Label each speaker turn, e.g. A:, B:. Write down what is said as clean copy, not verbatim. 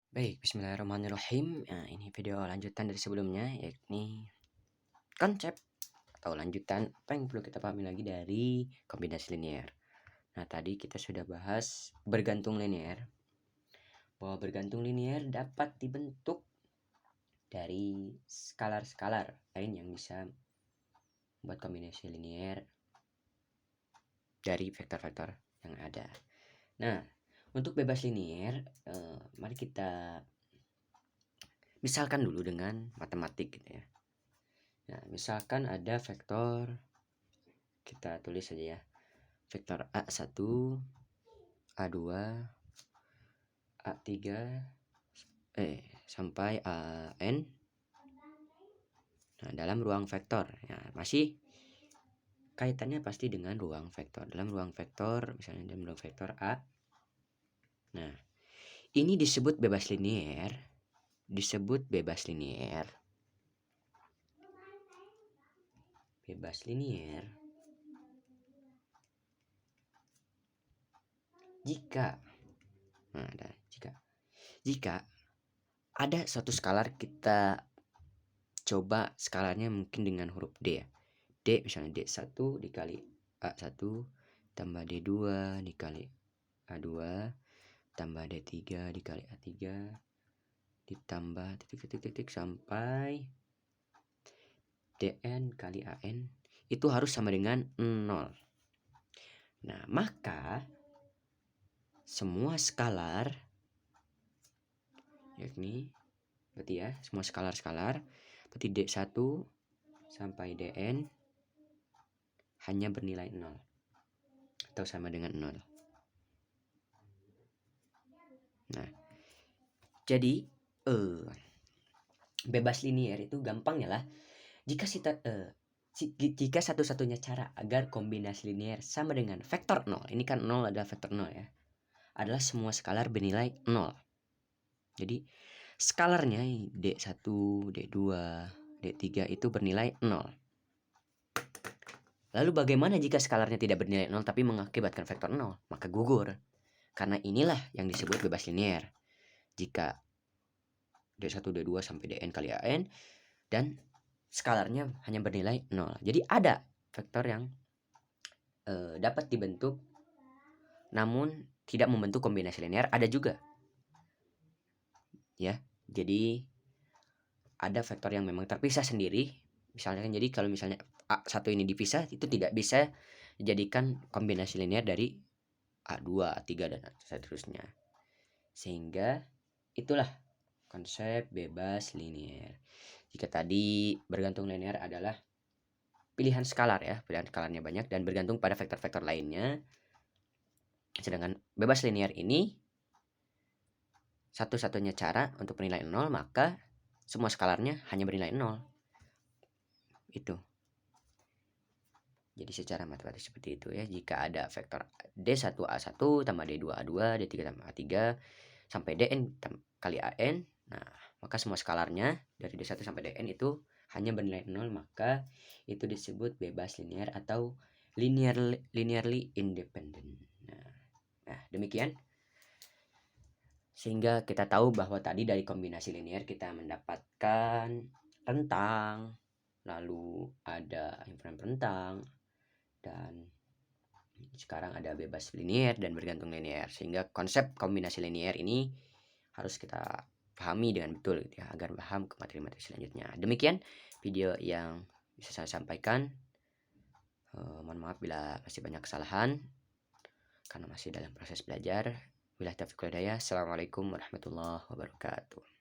A: Baik, bismillahirrahmanirrahim. Nah, ini video lanjutan dari sebelumnya, yakni konsep atau lanjutan apa yang perlu kita pahami lagi dari kombinasi linear. Nah, tadi kita sudah bahas bergantung linear, bahwa bergantung linear dapat dibentuk dari skalar-skalar lain yang bisa membuat kombinasi linear dari vektor-vektor yang ada. Nah, untuk bebas linear, mari kita misalkan dulu dengan matematik gitu ya. Nah, misalkan ada vektor, kita tulis saja ya. Vektor A1, A2, A3 sampai AN. Nah, dalam ruang vektor. Ya, masih kaitannya pasti dengan ruang vektor. Dalam ruang vektor, misalnya dalam ruang vektor A. Nah, ini disebut bebas linear, disebut bebas linear. Bebas linear jika jika ada satu skalar, kita coba skalarnya mungkin dengan huruf D ya. D misalnya D1 dikali A1 tambah D2 dikali A2 tambah D3 dikali A3 ditambah titik sampai Dn kali An itu harus sama dengan 0. Nah, maka semua skalar, yakni berarti ya, semua skalar berarti D1 sampai Dn hanya bernilai 0 atau sama dengan 0. Nah, jadi bebas linear itu gampangnya lah jika satu-satunya cara agar kombinasi linear sama dengan vektor 0, ini kan 0 adalah vektor 0 ya, adalah semua skalar bernilai 0. Jadi skalarnya D1, D2, D3 itu bernilai 0. Lalu bagaimana jika skalarnya tidak bernilai 0 tapi mengakibatkan vektor 0? Maka gugur. Karena inilah yang disebut bebas linear. Jika D1, D2 sampai Dn kali An dan skalarnya hanya bernilai 0. Jadi ada vektor yang dapat dibentuk namun tidak membentuk kombinasi linear, ada juga. Ya. Jadi ada vektor yang memang terpisah sendiri. Misalnya kan, jadi kalau misalnya A1 ini dipisah, itu tidak bisa dijadikan kombinasi linear dari A2, A3 dan seterusnya. Sehingga itulah konsep bebas linear. Jika tadi bergantung linear adalah pilihan skalar ya, pilihan skalarnya banyak dan bergantung pada vektor-vektor lainnya. Sedangkan bebas linear ini satu-satunya cara untuk bernilai 0, maka semua skalarnya hanya bernilai 0. Itu. Jadi secara matematis seperti itu ya. Jika ada vektor D1A1 tambah D2A2, D3 tambah A3 sampai Dn kali An, nah, maka semua skalarnya dari D1 sampai Dn itu hanya bernilai 0, maka itu disebut bebas linear atau linearly independent. Nah, demikian. Sehingga kita tahu bahwa tadi dari kombinasi linear kita mendapatkan rentang, lalu ada himpunan rentang, dan sekarang ada bebas linear dan bergantung linear. Sehingga konsep kombinasi linear ini harus kita pahami dengan betul gitu ya, agar paham ke materi-materi selanjutnya. Demikian video yang bisa saya sampaikan. Mohon maaf bila masih banyak kesalahan karena masih dalam proses belajar. Wabillahi taufiq wal hidayah. Assalamualaikum warahmatullahi wabarakatuh.